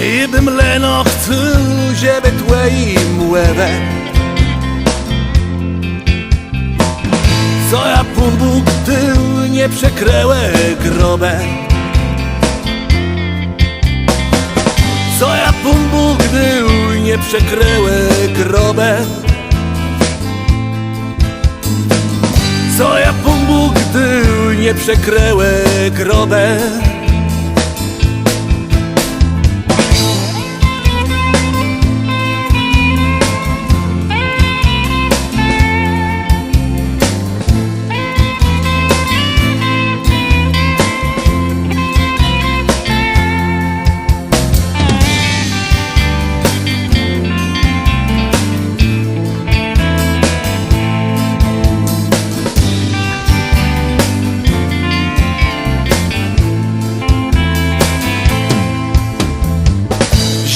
I bym leno chcę, żeby twoim łebem co ja Pan Bóg tył nie przekręłe grobę. Co ja Pan Bóg tył nie przekręłe grobę. Co ja Pan Bóg tył nie przekręłe grobę.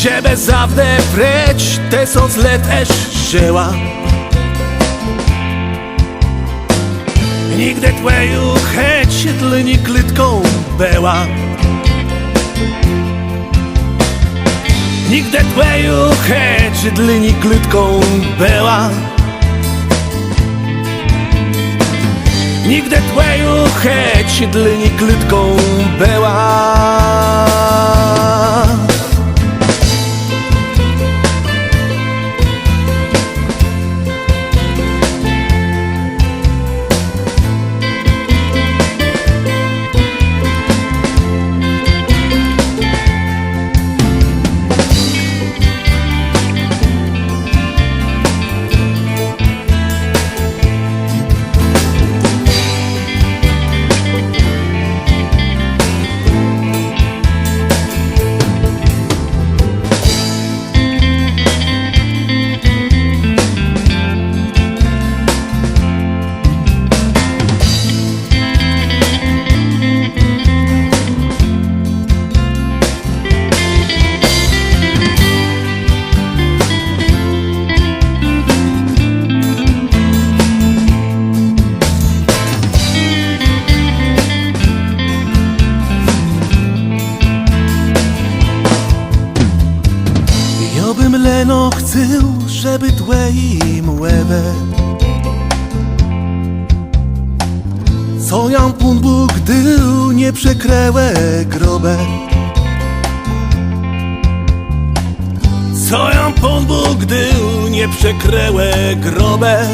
Żeby zawsze precz te co zle też żyła. Nigdy twoją chęć dlni klitką była. Nigdy twoją chęć dlni klitką była. Nigdy twoją chęć dlni klitką była. Ja bym leno chcę, żeby twoim łebem co ja Pan Bóg tył nie przekręłe grobę. Co ja Pan Bóg tył nie przekręłe grobę.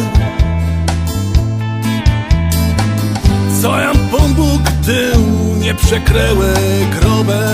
Co ja Pan Bóg tył nie przekręłe grobę.